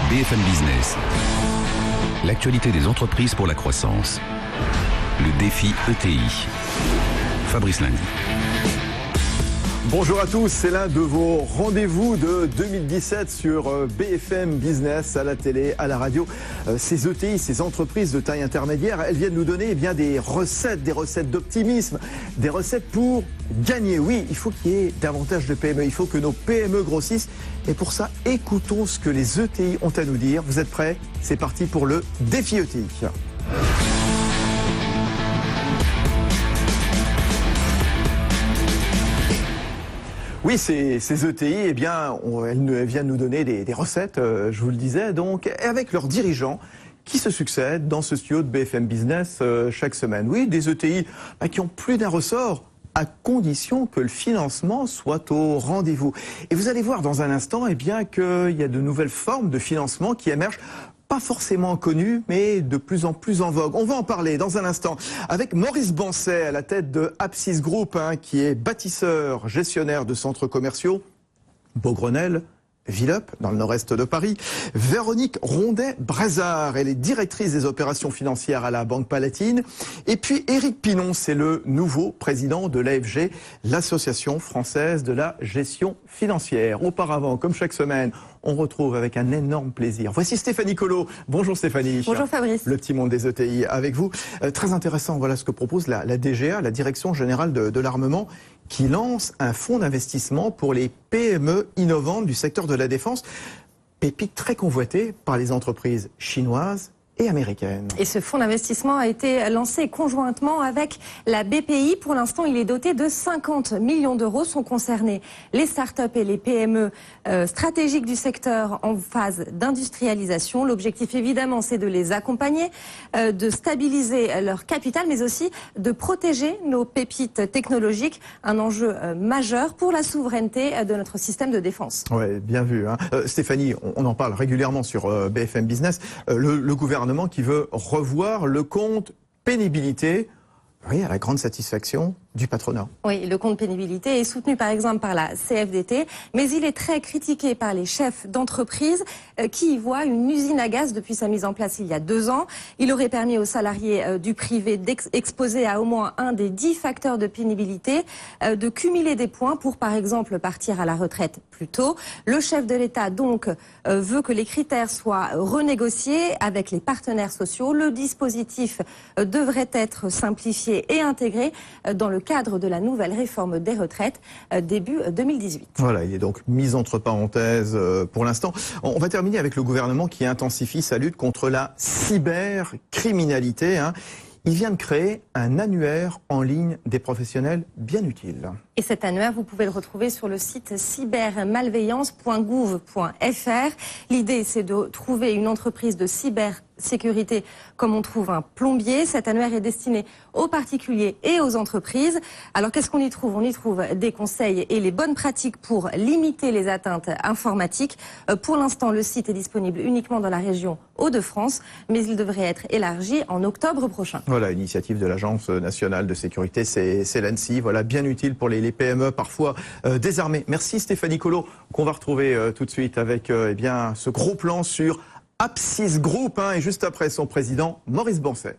BFM Business. L'actualité des entreprises pour la croissance. Le défi ETI. Fabrice Lundi. Bonjour à tous, c'est l'un de vos rendez-vous de 2017 sur BFM Business, à la télé, à la radio. Ces ETI, ces entreprises de taille intermédiaire, elles viennent nous donner des recettes d'optimisme, des recettes pour gagner. Oui, il faut qu'il y ait davantage de PME, il faut que nos PME grossissent. Et pour ça, écoutons ce que les ETI ont à nous dire. Vous êtes prêts? C'est parti pour le défi ETI. Oui, ces ETI, elles viennent nous donner des recettes, je vous le disais, donc, avec leurs dirigeants qui se succèdent dans ce studio de BFM Business chaque semaine. Oui, des ETI qui ont plus d'un ressort, à condition que le financement soit au rendez-vous. Et vous allez voir dans un instant qu'il y a de nouvelles formes de financement qui émergent, pas forcément connu, mais de plus en plus en vogue. On va en parler dans un instant avec Maurice Bancet à la tête de Apsys Group, qui est bâtisseur, gestionnaire de centres commerciaux, Beaugrenelle, Villeup, dans le nord-est de Paris. Véronique Rondet-Brézard, elle est directrice des opérations financières à la Banque Palatine. Et puis Éric Pinon, c'est le nouveau président de l'AFG, l'Association française de la gestion financière. Auparavant, comme chaque semaine, on retrouve avec un énorme plaisir. Voici Stéphanie Colo. Bonjour Stéphanie. Bonjour Fabrice. Le petit monde des ETI avec vous. Très intéressant, voilà ce que propose la DGA, la Direction Générale de l'Armement, qui lance un fonds d'investissement pour les PME innovantes du secteur de la défense, pépite très convoitée par les entreprises chinoises et américaine. Et ce fonds d'investissement a été lancé conjointement avec la BPI. Pour l'instant, il est doté de 50 millions d'euros. Sont concernés les startups et les PME stratégiques du secteur en phase d'industrialisation. L'objectif, évidemment, c'est de les accompagner, de stabiliser leur capital, mais aussi de protéger nos pépites technologiques. Un enjeu majeur pour la souveraineté de notre système de défense. Ouais, bien vu. Stéphanie, on en parle régulièrement sur BFM Business. Le gouvernement qui veut revoir le compte pénibilité, oui, à la grande satisfaction du patronat. Oui, le compte pénibilité est soutenu par exemple par la CFDT, mais il est très critiqué par les chefs d'entreprise qui y voient une usine à gaz depuis sa mise en place il y a 2 ans. Il aurait permis aux salariés du privé d'exposer à au moins un des 10 facteurs de pénibilité, de cumuler des points pour par exemple partir à la retraite plus tôt. Le chef de l'État donc veut que les critères soient renégociés avec les partenaires sociaux. Le dispositif devrait être simplifié et intégré dans le cadre de la nouvelle réforme des retraites début 2018. Voilà, il est donc mis entre parenthèses pour l'instant. On va terminer avec le gouvernement qui intensifie sa lutte contre la cybercriminalité. Il vient de créer un annuaire en ligne des professionnels bien utile. Et cet annuaire, vous pouvez le retrouver sur le site cybermalveillance.gouv.fr. L'idée, c'est de trouver une entreprise de cybersécurité comme on trouve un plombier. Cet annuaire est destiné aux particuliers et aux entreprises. Alors, qu'est-ce qu'on y trouve? On y trouve des conseils et les bonnes pratiques pour limiter les atteintes informatiques. Pour l'instant, le site est disponible uniquement dans la région Hauts-de-France, mais il devrait être élargi en octobre prochain. Voilà, initiative de l'Agence nationale de sécurité, c'est l'ANSSI. Voilà, bien utile pour les PME parfois désarmées. Merci Stéphanie Colo, qu'on va retrouver tout de suite avec ce gros plan sur Apsys Group, et juste après son président Maurice Bancet.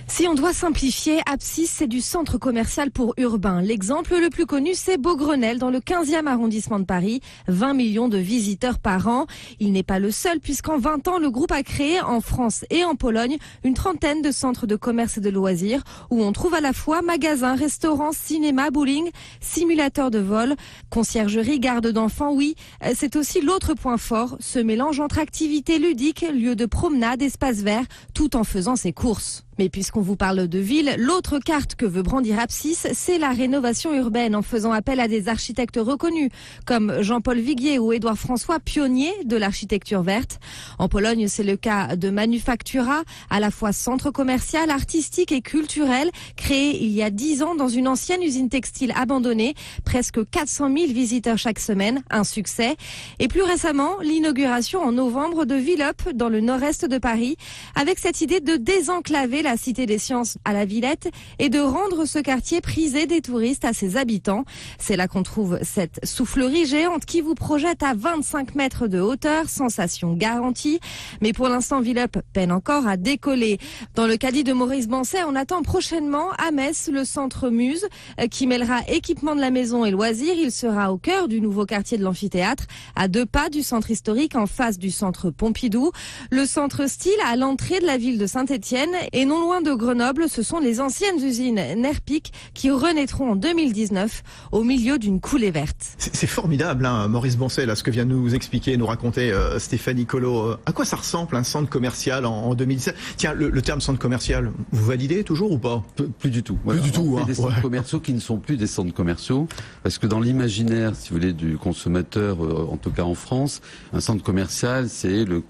Si on doit simplifier, Apsys, c'est du centre commercial pour urbain. L'exemple le plus connu, c'est Beaugrenelle, dans le 15e arrondissement de Paris. 20 millions de visiteurs par an. Il n'est pas le seul, puisqu'en 20 ans, le groupe a créé en France et en Pologne une trentaine de centres de commerce et de loisirs, où on trouve à la fois magasins, restaurants, cinéma, bowling, simulateurs de vol, conciergerie, garde d'enfants. Oui, c'est aussi l'autre point fort, ce mélange entre activités ludiques, lieux de promenade, espaces verts, tout en faisant ses courses. Mais puisqu'on vous parle de ville, l'autre carte que veut brandir Apsys, c'est la rénovation urbaine en faisant appel à des architectes reconnus comme Jean-Paul Viguier ou Édouard François, pionniers de l'architecture verte. En Pologne, c'est le cas de Manufaktura, à la fois centre commercial, artistique et culturel, créé il y a 10 ans dans une ancienne usine textile abandonnée. Presque 400 000 visiteurs chaque semaine, un succès. Et plus récemment, l'inauguration en novembre de Villeup, dans le nord-est de Paris, avec cette idée de désenclaver la la Cité des Sciences à la Villette et de rendre ce quartier prisé des touristes à ses habitants. C'est là qu'on trouve cette soufflerie géante qui vous projette à 25 mètres de hauteur, sensation garantie. Mais pour l'instant, Villup peine encore à décoller. Dans le caddie de Maurice Bancet, on attend prochainement à Metz le centre Muse qui mêlera équipement de la maison et loisirs. Il sera au cœur du nouveau quartier de l'amphithéâtre, à 2 pas du centre historique en face du centre Pompidou. Le centre Style à l'entrée de la ville de Saint-Étienne et non loin de Grenoble, ce sont les anciennes usines Nerpic qui renaîtront en 2019 au milieu d'une coulée verte. C'est formidable, hein, Maurice Bancet, là, ce que vient de nous expliquer, nous raconter Stéphanie Collot. À quoi ça ressemble un centre commercial en 2017 ? Tiens, le terme centre commercial, vous validez toujours ou pas ? Plus du tout. Plus du tout. Hein. Des centres commerciaux qui ne sont plus des centres commerciaux, parce que dans l'imaginaire, si vous voulez, du consommateur, en tout cas en France, un centre commercial, c'est le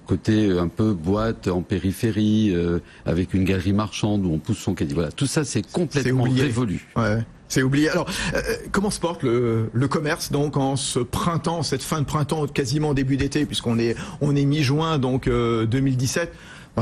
côté un peu boîte en périphérie, avec une galerie marchande où on pousse son caddie. Voilà, tout ça c'est complètement révolu. Ouais. C'est oublié. Alors, comment se porte le commerce donc en ce printemps, cette fin de printemps, quasiment début d'été, puisqu'on est mi-juin donc 2017,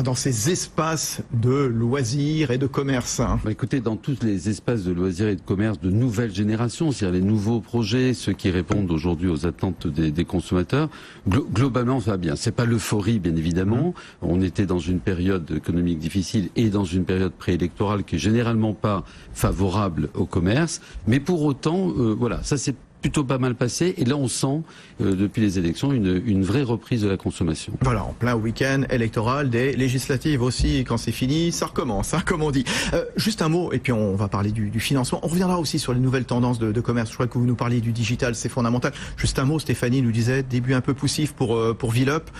dans ces espaces de loisirs et de commerce? Écoutez, dans tous les espaces de loisirs et de commerce de nouvelle génération, c'est-à-dire les nouveaux projets, ceux qui répondent aujourd'hui aux attentes des consommateurs, globalement ça va bien. C'est pas l'euphorie, bien évidemment. On était dans une période économique difficile et dans une période préélectorale qui est généralement pas favorable au commerce, mais pour autant, voilà, ça c'est plutôt pas mal passé, et là on sent depuis les élections une vraie reprise de la consommation. Voilà, en plein week-end électoral, des législatives aussi, quand c'est fini, ça recommence, hein, comme on dit. Juste un mot, et puis on va parler du financement. On reviendra aussi sur les nouvelles tendances de commerce. Je crois que vous nous parliez du digital, c'est fondamental. Juste un mot, Stéphanie nous disait, début un peu poussif pour Villup,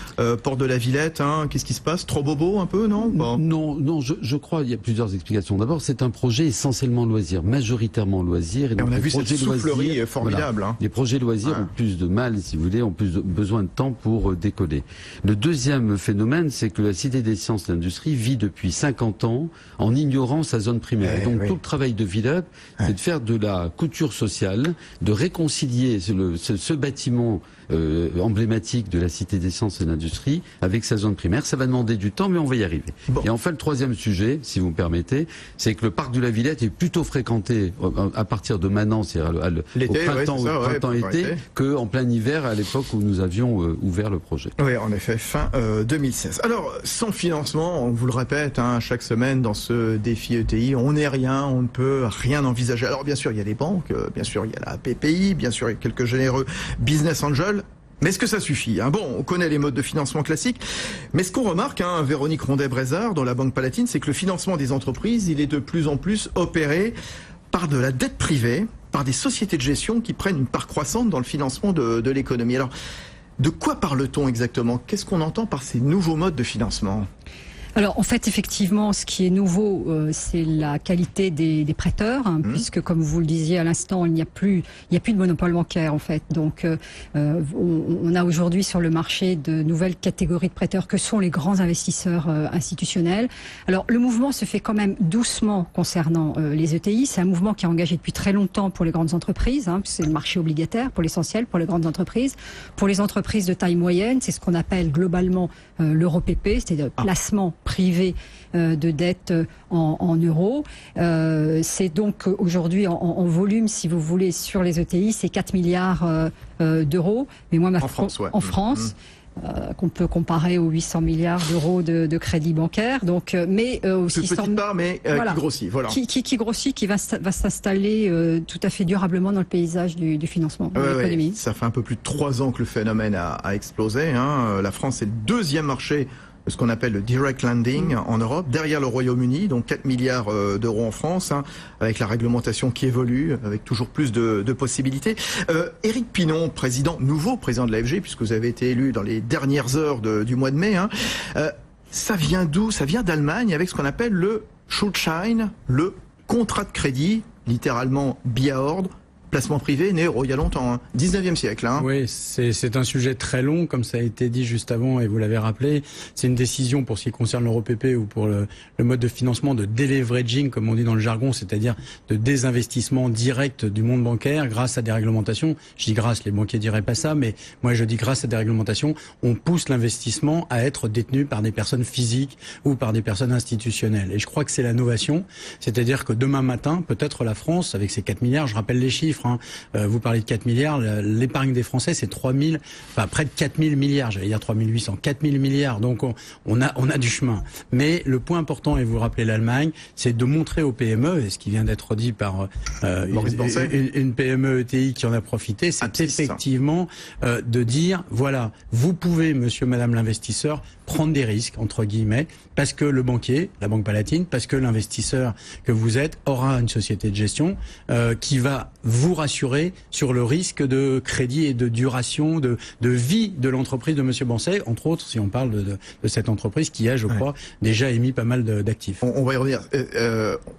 porte de la Villette, hein, qu'est-ce qui se passe? Trop bobo un peu, non? Bon. Non, je crois, il y a plusieurs explications. D'abord, c'est un projet essentiellement loisir, majoritairement loisir. Et on a vu cette soufflerie formidable. Voilà. Les projets loisirs ont plus de mal, si vous voulez, ont plus besoin de temps pour décoller. Le deuxième phénomène, c'est que la Cité des Sciences et de l'Industrie vit depuis 50 ans en ignorant sa zone primaire. Et donc tout le travail de Villup, c'est de faire de la couture sociale, de réconcilier ce bâtiment emblématique de la Cité des Sciences et de l'Industrie avec sa zone primaire. Ça va demander du temps, mais on va y arriver. Bon. Et enfin, le troisième sujet, si vous me permettez, c'est que le parc de la Villette est plutôt fréquenté à partir de maintenant, c'est-à-dire au printemps-été, qu'en plein hiver, à l'époque où nous avions ouvert le projet. Oui, en effet, fin 2016. Alors, sans financement, on vous le répète, hein, chaque semaine dans ce défi ETI, on n'est rien, on ne peut rien envisager. Alors, bien sûr, il y a les banques, bien sûr, il y a la PPI, bien sûr, il y a quelques généreux business angels. Mais est-ce que ça suffit, hein? Bon, on connaît les modes de financement classiques, mais ce qu'on remarque, hein, Véronique Rondet-Brézard, dans la Banque Palatine, c'est que le financement des entreprises, il est de plus en plus opéré par de la dette privée, par des sociétés de gestion qui prennent une part croissante dans le financement de l'économie. Alors, de quoi parle-t-on exactement? Qu'est-ce qu'on entend par ces nouveaux modes de financement? Alors en fait, effectivement, ce qui est nouveau, c'est la qualité des prêteurs, hein, puisque comme vous le disiez à l'instant, il n'y a plus de monopole bancaire en fait. Donc on a aujourd'hui sur le marché de nouvelles catégories de prêteurs que sont les grands investisseurs institutionnels. Alors le mouvement se fait quand même doucement concernant les ETI. C'est un mouvement qui est engagé depuis très longtemps pour les grandes entreprises. Hein, c'est le marché obligataire pour l'essentiel, pour les grandes entreprises. Pour les entreprises de taille moyenne, c'est ce qu'on appelle globalement l'EuroPP, c'est-à-dire placement privé de dette en euros. C'est donc aujourd'hui en volume, si vous voulez, sur les ETI, c'est 4 milliards d'euros. Mais moi, en France, qu'on peut comparer aux 800 milliards d'euros de crédit bancaire. Donc, mais aussi petite part, mais voilà, qui grossit. Voilà. Qui grossit, qui va s'installer tout à fait durablement dans le paysage du financement de l'économie. Ça fait un peu plus de 3 ans que le phénomène a explosé. Hein. La France est le deuxième marché, ce qu'on appelle le direct lending en Europe, derrière le Royaume-Uni, donc 4 milliards d'euros en France, hein, avec la réglementation qui évolue, avec toujours plus de possibilités. Éric Pinon, nouveau président de l'AFG, puisque vous avez été élu dans les dernières heures du mois de mai, hein, ça vient d'où? Ça vient d'Allemagne, avec ce qu'on appelle le Schuldschein, le contrat de crédit, littéralement billet à ordre. placement privé né il y a longtemps, hein, 19e siècle. Hein. Oui, c'est un sujet très long, comme ça a été dit juste avant et vous l'avez rappelé. C'est une décision pour ce qui concerne l'EuroPP ou pour le mode de financement de deleveraging, comme on dit dans le jargon, c'est-à-dire de désinvestissement direct du monde bancaire grâce à des réglementations. Je dis grâce, les banquiers diraient pas ça, mais moi je dis grâce à des réglementations, on pousse l'investissement à être détenu par des personnes physiques ou par des personnes institutionnelles. Et je crois que c'est la novation, c'est-à-dire que demain matin, peut-être la France, avec ses 4 milliards, je rappelle les chiffres, hein, vous parlez de 4 milliards, l'épargne des Français c'est près de 4 000 milliards, j'allais dire 3 800, 4 000 milliards, donc on a du chemin. Mais le point important, et vous rappelez l'Allemagne, c'est de montrer aux PME, et ce qui vient d'être dit par une PME ETI qui en a profité, c'est effectivement de dire, voilà, vous pouvez, monsieur, madame l'investisseur, prendre des risques, entre guillemets, parce que le banquier, la Banque Palatine, parce que l'investisseur que vous êtes aura une société de gestion qui va vous rassurer sur le risque de crédit et de duration, de vie de l'entreprise de monsieur Bancet, entre autres, si on parle de cette entreprise qui a, je crois, déjà émis pas mal d'actifs. On va y revenir.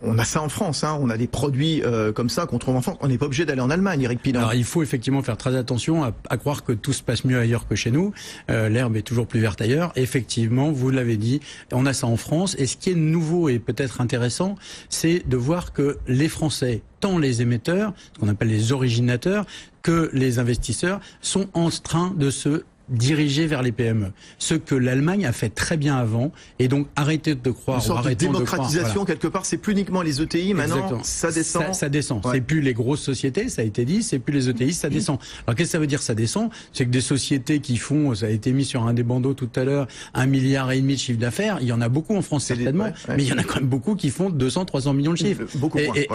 On a ça en France, hein, on a des produits comme ça qu'on trouve en France. On n'est pas obligé d'aller en Allemagne, Eric Pilon. Alors il faut effectivement faire très attention à croire que tout se passe mieux ailleurs que chez nous. L'herbe est toujours plus verte ailleurs. Effectivement, vous l'avez dit, on a ça en France. Et ce qui est nouveau et peut-être intéressant, c'est de voir que les Français, tant les émetteurs, ce qu'on appelle les originateurs, que les investisseurs, sont en train de se diriger vers les PME. Ce que l'Allemagne a fait très bien avant, et donc arrêtez de croire, une sorte de démocratisation quelque part, c'est plus uniquement les ETI, maintenant exactement. Ça descend. Ça descend. Ouais. C'est plus les grosses sociétés, ça a été dit, c'est plus les ETI, ça descend. Alors qu'est-ce que ça veut dire ça descend? C'est que des sociétés qui font, ça a été mis sur un des bandeaux tout à l'heure, 1,5 milliard de chiffre d'affaires, il y en a beaucoup en France certainement, mais il y en a quand même beaucoup qui font 200, 300 millions de chiffres.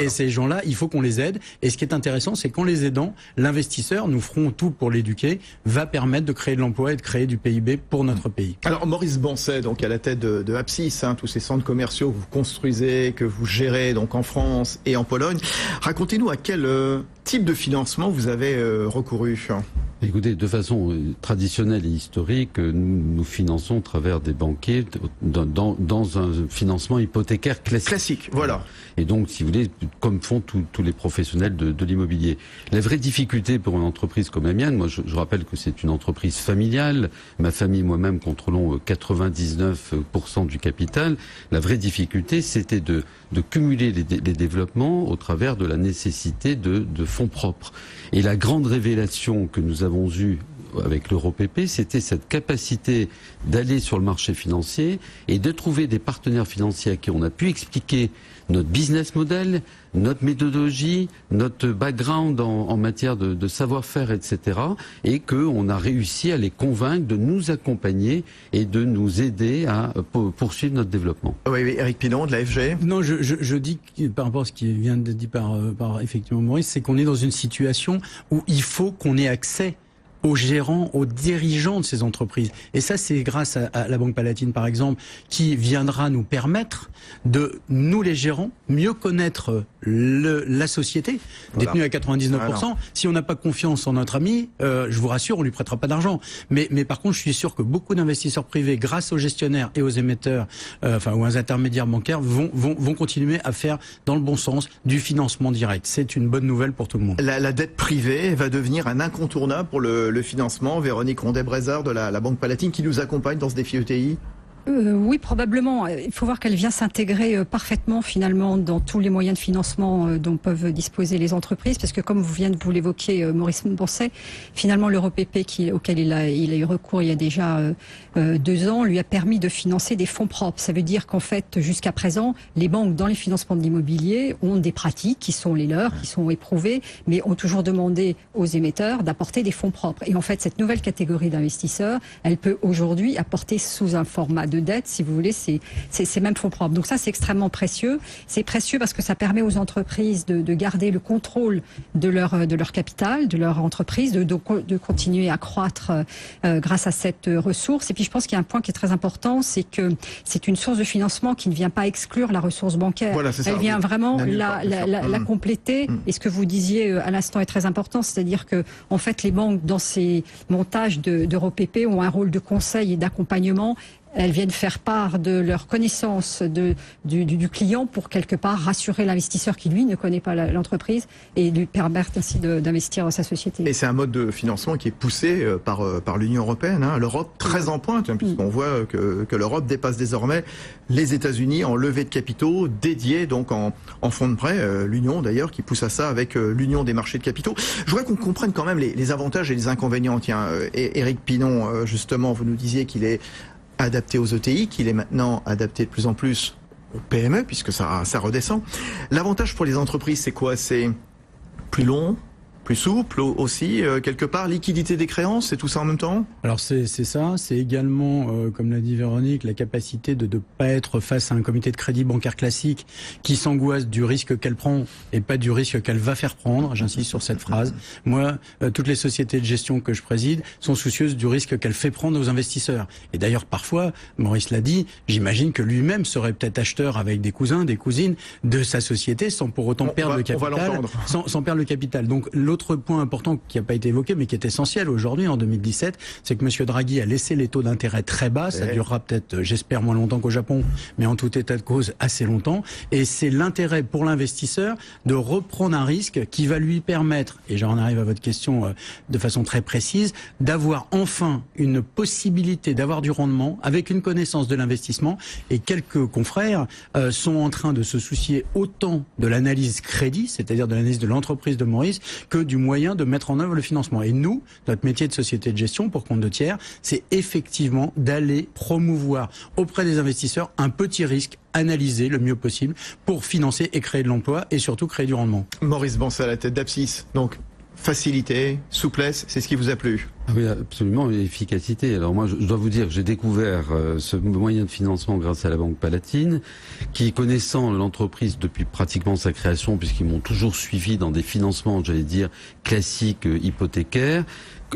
Et ces gens-là, il faut qu'on les aide. Et ce qui est intéressant, c'est qu'en les aidant, l'investisseur, nous ferons tout pour l'éduquer, va permettre de créer de l'emploi et de créer du PIB pour notre pays. Alors Maurice Bancet, donc à la tête de Apsis, hein, tous ces centres commerciaux que vous construisez, que vous gérez donc en France et en Pologne, racontez-nous à quel type de financement vous avez recouru. Écoutez, de façon traditionnelle et historique, nous finançons à travers des banquiers dans un financement hypothécaire classique. Classique, voilà. Et donc, si vous voulez, comme font tous les professionnels de l'immobilier. La vraie difficulté pour une entreprise comme la mienne, moi je rappelle que c'est une entreprise familiale, ma famille et moi-même contrôlons 99% du capital. La vraie difficulté, c'était de cumuler les développements au travers de la nécessité de fonds propres. Et la grande révélation que nous avons eue avec l'EuroPP, c'était cette capacité d'aller sur le marché financier et de trouver des partenaires financiers à qui on a pu expliquer notre business model, notre méthodologie, notre background en matière de savoir-faire, etc. Et qu'on a réussi à les convaincre de nous accompagner et de nous aider à poursuivre notre développement. Oui, Eric Pilon de la FG. Non, je dis par rapport à ce qui vient d'être dit par effectivement Maurice, c'est qu'on est dans une situation où il faut qu'on ait accès aux gérants, aux dirigeants de ces entreprises. Et ça, c'est grâce à la Banque Palatine, par exemple, qui viendra nous permettre de, nous les gérants, mieux connaître la société, détenue à 99%. Voilà. Si on n'a pas confiance en notre ami, je vous rassure, on lui prêtera pas d'argent. Mais par contre, je suis sûr que beaucoup d'investisseurs privés, grâce aux gestionnaires et aux émetteurs, ou aux intermédiaires bancaires, vont continuer à faire, dans le bon sens, du financement direct. C'est une bonne nouvelle pour tout le monde. La dette privée va devenir un incontournable pour le financement. Véronique Rondet-Brézard de la Banque Palatine qui nous accompagne dans ce défi ETI. Oui, probablement. Il faut voir qu'elle vient s'intégrer parfaitement finalement dans tous les moyens de financement dont peuvent disposer les entreprises, parce que comme vous l'évoquer, Maurice Bancet, finalement l'EuroPP auquel il a eu recours il y a déjà 2 ans, lui a permis de financer des fonds propres. Ça veut dire qu'en fait, jusqu'à présent, les banques dans les financements de l'immobilier ont des pratiques qui sont les leurs, qui sont éprouvées, mais ont toujours demandé aux émetteurs d'apporter des fonds propres. Et en fait, cette nouvelle catégorie d'investisseurs, elle peut aujourd'hui apporter sous un format de dette, si vous voulez, ces mêmes fonds propres. Donc ça, c'est extrêmement précieux. C'est précieux parce que ça permet aux entreprises de garder le contrôle de leur capital, de leur entreprise, de continuer à croître grâce à cette ressource. Et puis je pense qu'il y a un point qui est très important, c'est que c'est une source de financement qui ne vient pas exclure la ressource bancaire. Voilà, elle vient vraiment la compléter. Et ce que vous disiez à l'instant est très important, c'est-à-dire que en fait les banques dans ces montages d'EuroPP ont un rôle de conseil et d'accompagnement elles viennent faire part de leur connaissance du client pour quelque part rassurer l'investisseur qui lui ne connaît pas l'entreprise et lui permettre ainsi d'investir dans sa société. Et c'est un mode de financement qui est poussé par l'Union européenne. L'Europe très en pointe, puisqu'on voit que l'Europe dépasse désormais les États-Unis en levée de capitaux dédiés donc en fonds de prêt. L'Union d'ailleurs qui pousse à ça avec l'Union des marchés de capitaux. Je voudrais qu'on comprenne quand même les avantages et les inconvénients. Tiens, Éric Pinon, justement, vous nous disiez qu'il est adapté aux ETI, qu'il est maintenant adapté de plus en plus aux PME, puisque ça redescend. L'avantage pour les entreprises, c'est quoi? C'est plus long, plus souple aussi, quelque part, liquidité des créances, c'est tout ça en même temps? Alors c'est ça, c'est également, comme l'a dit Véronique, la capacité de ne pas être face à un comité de crédit bancaire classique qui s'angoisse du risque qu'elle prend et pas du risque qu'elle va faire prendre, j'insiste sur cette phrase. Moi, toutes les sociétés de gestion que je préside sont soucieuses du risque qu'elle fait prendre aux investisseurs. Et d'ailleurs, parfois, Maurice l'a dit, j'imagine que lui-même serait peut-être acheteur avec des cousins, des cousines de sa société sans pour autant perdre le capital. Sans perdre le capital. Donc, l'autre point important qui n'a pas été évoqué, mais qui est essentiel aujourd'hui, en 2017, c'est que M. Draghi a laissé les taux d'intérêt très bas. Ça durera peut-être, j'espère, moins longtemps qu'au Japon, mais en tout état de cause, assez longtemps. Et c'est l'intérêt pour l'investisseur de reprendre un risque qui va lui permettre, et j'en arrive à votre question de façon très précise, d'avoir enfin une possibilité d'avoir du rendement avec une connaissance de l'investissement. Et quelques confrères sont en train de se soucier autant de l'analyse crédit, c'est-à-dire de l'analyse de l'entreprise de Maurice, que du moyen de mettre en œuvre le financement. Et nous, notre métier de société de gestion pour compte de tiers, c'est effectivement d'aller promouvoir auprès des investisseurs un petit risque analysé le mieux possible pour financer et créer de l'emploi et surtout créer du rendement. Maurice Bancel à la tête d'Apsis, donc facilité, souplesse, c'est ce qui vous a plu? Oui, absolument, efficacité. Alors moi, je dois vous dire que j'ai découvert ce moyen de financement grâce à la Banque Palatine, qui, connaissant l'entreprise depuis pratiquement sa création, puisqu'ils m'ont toujours suivi dans des financements, j'allais dire, classiques, hypothécaires,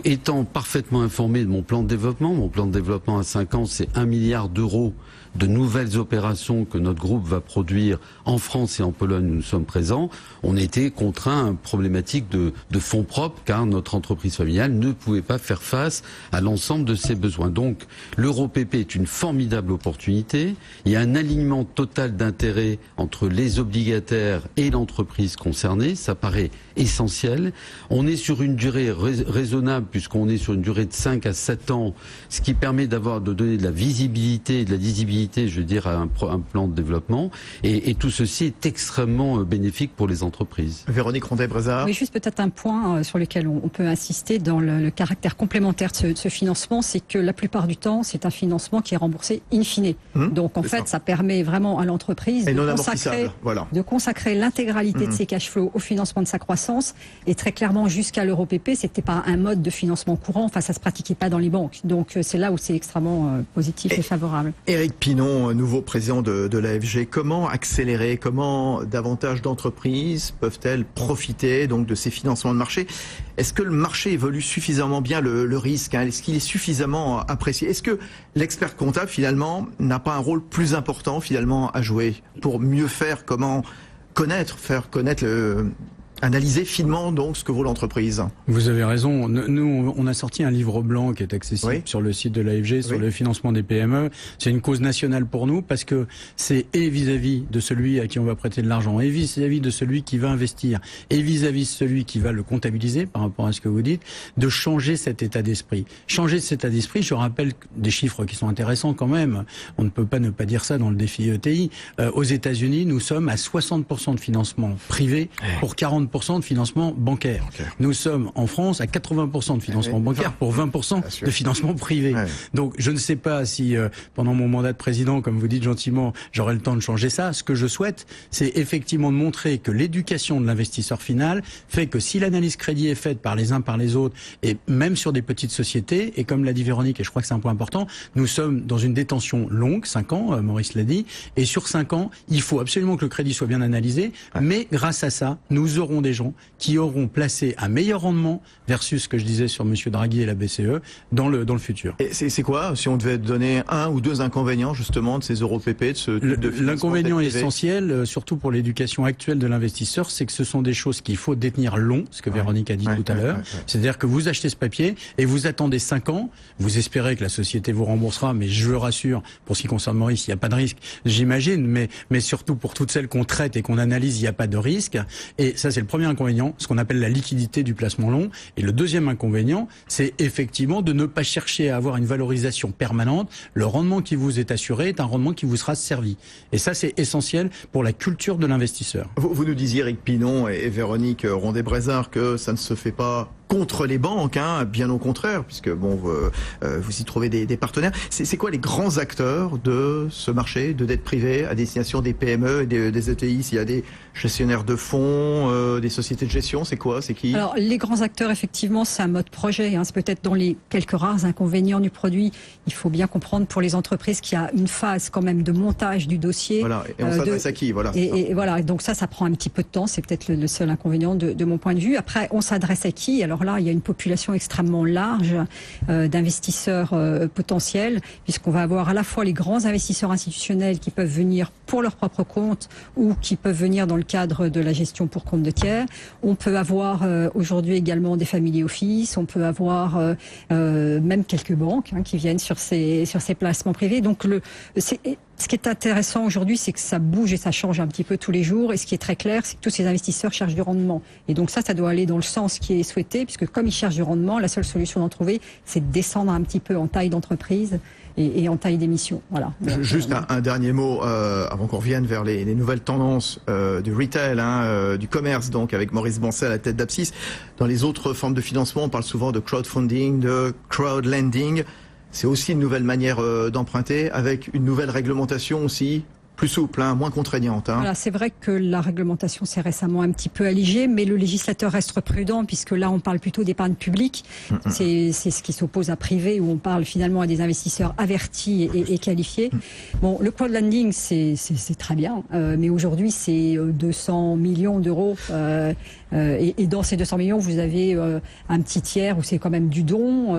étant parfaitement informé de mon plan de développement à 5 ans, c'est 1 milliard d'euros de nouvelles opérations que notre groupe va produire en France et en Pologne où nous sommes présents, on était contraint à une problématique de fonds propres car notre entreprise familiale ne pouvait pas faire face à l'ensemble de ses besoins. Donc l'EuroPP est une formidable opportunité. Il y a un alignement total d'intérêts entre les obligataires et l'entreprise concernée. Ça paraît essentiel. On est sur une durée raisonnable puisqu'on est sur une durée de 5 à 7 ans, ce qui permet de donner de la visibilité et de la lisibilité, je veux dire, à un plan de développement. Et tout ceci est extrêmement bénéfique pour les entreprises. Véronique Rondet-Brézard. Oui, juste peut-être un point sur lequel on peut insister dans le caractère complémentaire de ce financement, c'est que la plupart du temps, c'est un financement qui est remboursé in fine. Donc en fait, ça permet vraiment à l'entreprise de consacrer l'intégralité de ses cash flows au financement de sa croissance. Et très clairement, jusqu'à l'EuroPP, c'était pas un mode de financement courant. Enfin, ça se pratiquait pas dans les banques. Donc c'est là où c'est extrêmement positif et favorable. Éric Pinon, nouveau président de l'AFG, comment accélérer, comment davantage d'entreprises peuvent-elles profiter donc de ces financements de marché? Est-ce que le marché évolue suffisamment bien le risque? Est-ce qu'il est suffisamment apprécié? Est-ce que l'expert comptable finalement n'a pas un rôle plus important finalement à jouer pour mieux faire, comment faire connaître analyser finement donc ce que vaut l'entreprise? Vous avez raison. Nous, on a sorti un livre blanc qui est accessible sur le site de l'AFG sur le financement des PME. C'est une cause nationale pour nous parce que c'est et vis-à-vis de celui à qui on va prêter de l'argent, et vis-à-vis de celui qui va investir, et vis-à-vis de celui qui va le comptabiliser par rapport à ce que vous dites, de changer cet état d'esprit. Changer cet état d'esprit, je rappelle des chiffres qui sont intéressants quand même. On ne peut pas ne pas dire ça dans le défi ETI. Aux États-Unis, nous sommes à 60% de financement privé pour 40% de financement bancaire. Nous sommes en France à 80% de financement bancaire pour 20% de financement privé. Donc je ne sais pas si pendant mon mandat de président, comme vous dites gentiment, j'aurai le temps de changer ça. Ce que je souhaite, c'est effectivement de montrer que l'éducation de l'investisseur final fait que si l'analyse crédit est faite par les uns par les autres, et même sur des petites sociétés, et comme l'a dit Véronique, et je crois que c'est un point important, nous sommes dans une détention longue, 5 ans, Maurice l'a dit, et sur 5 ans, il faut absolument que le crédit soit bien analysé, mais grâce à ça, nous aurons seront des gens qui auront placé un meilleur rendement versus ce que je disais sur Monsieur Draghi et la BCE dans le futur. Et c'est quoi, si on devait donner un ou deux inconvénients justement de ces EuroPP, de ce type de financement? L'inconvénient essentiel, surtout pour l'éducation actuelle de l'investisseur, c'est que ce sont des choses qu'il faut détenir long, ce que Véronique a dit tout à l'heure. C'est-à-dire que vous achetez ce papier et vous attendez 5 ans, vous espérez que la société vous remboursera, mais je le rassure, pour ce qui concerne Maurice, il n'y a pas de risque, j'imagine, mais surtout pour toutes celles qu'on traite et qu'on analyse, il n'y a pas de risque. Et ça, c'est le premier inconvénient, ce qu'on appelle la liquidité du placement long. Et le deuxième inconvénient, c'est effectivement de ne pas chercher à avoir une valorisation permanente. Le rendement qui vous est assuré est un rendement qui vous sera servi. Et ça, c'est essentiel pour la culture de l'investisseur. Vous nous disiez, Eric Pinon et Véronique Rondet-Brézard, que ça ne se fait pas contre les banques, hein, bien au contraire, puisque bon, vous y trouvez des partenaires. C'est quoi les grands acteurs de ce marché de dette privée à destination des PME et des ETI? S'il y a des gestionnaires de fonds, des sociétés de gestion, c'est quoi? C'est qui? Alors, les grands acteurs, effectivement, c'est un mode projet. Hein. C'est peut-être dans les quelques rares inconvénients du produit. Il faut bien comprendre pour les entreprises qu'il y a une phase quand même de montage du dossier. Voilà. Et on s'adresse à qui? Voilà. Et voilà. Donc ça prend un petit peu de temps. C'est peut-être le seul inconvénient de mon point de vue. Après, on s'adresse à qui? Alors là, il y a une population extrêmement large d'investisseurs potentiels, puisqu'on va avoir à la fois les grands investisseurs institutionnels qui peuvent venir pour leur propre compte ou qui peuvent venir dans le cadre de la gestion pour compte de tiers. On peut avoir aujourd'hui également des family office, on peut avoir même quelques banques qui viennent sur ces placements privés. Donc ce qui est intéressant aujourd'hui, c'est que ça bouge et ça change un petit peu tous les jours. Et ce qui est très clair, c'est que tous ces investisseurs cherchent du rendement. Et donc ça doit aller dans le sens qui est souhaité, puisque comme ils cherchent du rendement, la seule solution d'en trouver, c'est de descendre un petit peu en taille d'entreprise et en taille d'émission. Voilà. Juste un dernier mot avant qu'on revienne vers les nouvelles tendances du retail, du commerce, donc avec Maurice Bancet à la tête d'Apsis. Dans les autres formes de financement, on parle souvent de crowdfunding, de crowdlending. C'est aussi une nouvelle manière d'emprunter, avec une nouvelle réglementation aussi, plus souple, moins contraignante. Voilà, c'est vrai que la réglementation s'est récemment un petit peu allégée, mais le législateur reste prudent, puisque là on parle plutôt d'épargne publique. C'est ce qui s'oppose à privé, où on parle finalement à des investisseurs avertis et qualifiés. Bon, le crowdlending, c'est très bien, mais aujourd'hui c'est 200 millions d'euros. Et dans ces 200 millions, vous avez un petit tiers où c'est quand même du don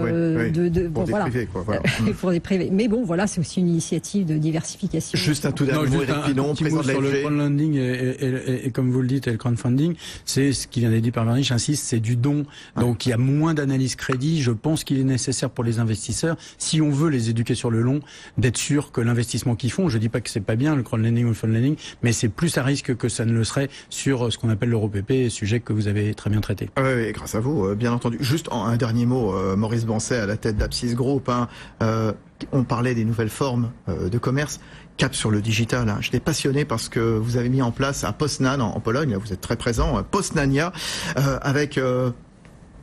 pour des privés, quoi. Voilà. Pour des privés. Mais bon, voilà, c'est aussi une initiative de diversification. Juste un tout dernier mot, Eric Pinon, président de sur le l'AFG. crowdlending et comme vous le dites, et le crowdfunding, c'est ce qui vient d'être dit par Véronique, j'insiste, c'est du don. Donc il y a moins d'analyse crédit. Je pense qu'il est nécessaire pour les investisseurs, si on veut les éduquer sur le long, d'être sûr que l'investissement qu'ils font, je dis pas que c'est pas bien le crowdlending ou le fundlending, mais c'est plus à risque que ça ne le serait sur ce qu'on appelle l'EuroPP, sujet que vous avez très bien traité. Oui, grâce à vous, bien entendu. Juste un dernier mot, Maurice Bancet à la tête d'Apsis Group. On parlait des nouvelles formes de commerce. Cap sur le digital. J'étais passionné parce que vous avez mis en place à Poznan, en Pologne, là vous êtes très présent, Poznania, avec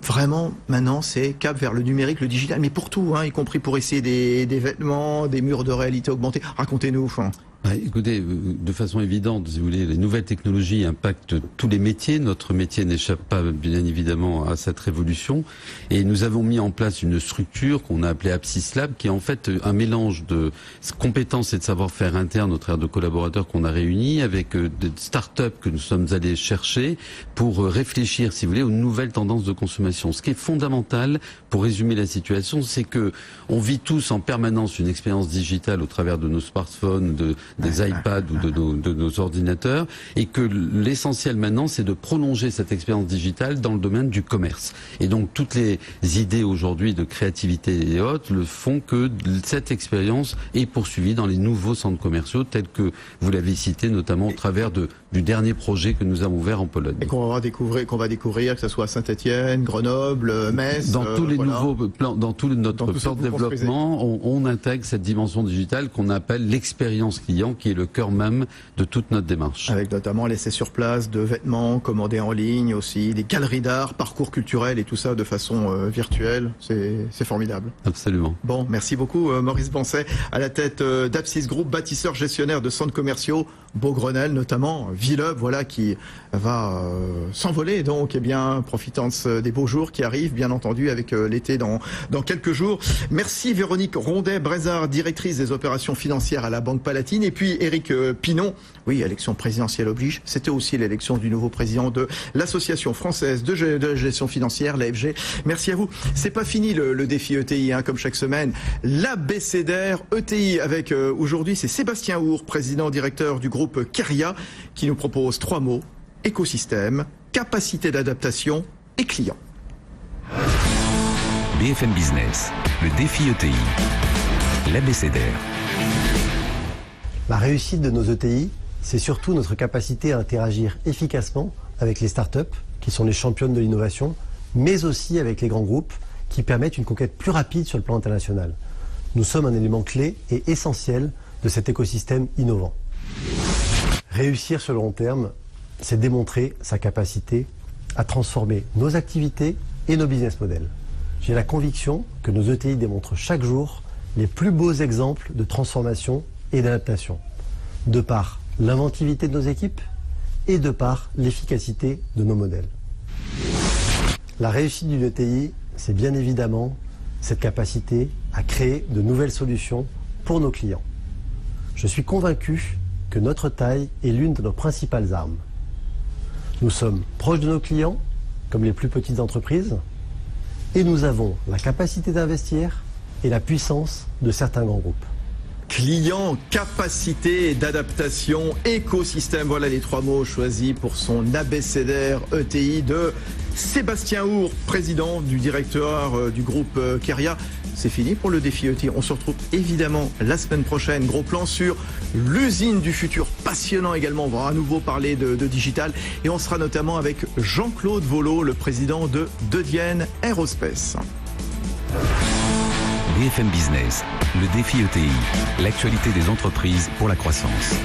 vraiment maintenant c'est cap vers le numérique, le digital, mais pour tout, y compris pour essayer des vêtements, des murs de réalité augmentée. Racontez-nous. Écoutez, de façon évidente, si vous voulez, les nouvelles technologies impactent tous les métiers. Notre métier n'échappe pas, bien évidemment, à cette révolution. Et nous avons mis en place une structure qu'on a appelée Apsis Lab, qui est en fait un mélange de compétences et de savoir-faire interne au travers de collaborateurs qu'on a réunis, avec des start-up que nous sommes allés chercher pour réfléchir, si vous voulez, aux nouvelles tendances de consommation. Ce qui est fondamental, pour résumer la situation, c'est que on vit tous en permanence une expérience digitale au travers de nos smartphones, des iPads ou de nos ordinateurs, et que l'essentiel maintenant, c'est de prolonger cette expérience digitale dans le domaine du commerce. Et donc toutes les idées aujourd'hui de créativité et autres le font que cette expérience est poursuivie dans les nouveaux centres commerciaux tels que vous l'avez cité, notamment au travers du dernier projet que nous avons ouvert en Pologne. Et qu'on va découvrir, que ce soit à Saint-Étienne, Grenoble, Metz. Dans tous les nouveaux plans, dans tout notre plan de développement, on intègre cette dimension digitale qu'on appelle l'expérience client, qui est le cœur même de toute notre démarche. Avec notamment l'essai sur place de vêtements commandés en ligne aussi, des galeries d'art, parcours culturels et tout ça de façon virtuelle. C'est formidable. Absolument. Bon, merci beaucoup Maurice Bancet à la tête d'Apsis Group, bâtisseur gestionnaire de centres commerciaux. Beaugrenelle notamment, Villeup, voilà, qui va s'envoler, donc, profitant des beaux jours qui arrivent, bien entendu, avec l'été dans quelques jours. Merci Véronique Rondet-Brézard, directrice des opérations financières à la Banque Palatine, et puis Éric Pinon. Oui, élection présidentielle oblige. C'était aussi l'élection du nouveau président de l'Association française de gestion financière, l'AFG. Merci à vous. C'est pas fini le défi ETI, comme chaque semaine. L'abécédaire ETI avec aujourd'hui, c'est Sébastien Hour, président directeur du groupe Keria, qui nous propose 3 mots: écosystème, capacité d'adaptation et client. BFM Business, le défi ETI, l'abécédaire. La réussite de nos ETI, c'est surtout notre capacité à interagir efficacement avec les startups, qui sont les championnes de l'innovation, mais aussi avec les grands groupes, qui permettent une conquête plus rapide sur le plan international. Nous sommes un élément clé et essentiel de cet écosystème innovant. Réussir sur le long terme, c'est démontrer sa capacité à transformer nos activités et nos business models. J'ai la conviction que nos ETI démontrent chaque jour les plus beaux exemples de transformation et d'adaptation, de par l'inventivité de nos équipes et de par l'efficacité de nos modèles. La réussite d'une ETI, c'est bien évidemment cette capacité à créer de nouvelles solutions pour nos clients. Je suis convaincu que notre taille est l'une de nos principales armes. Nous sommes proches de nos clients, comme les plus petites entreprises, et nous avons la capacité d'investir et la puissance de certains grands groupes. Client, capacité d'adaptation, écosystème, voilà les 3 mots choisis pour son abécédaire ETI de Sébastien Hour, président du directeur du groupe Keria. C'est fini pour le défi ETI. On se retrouve évidemment la semaine prochaine. Gros plan sur l'usine du futur, passionnant également. On va à nouveau parler de digital et on sera notamment avec Jean-Claude Volo, le président de Dedienne Aerospace. BFM Business, le défi ETI, l'actualité des entreprises pour la croissance.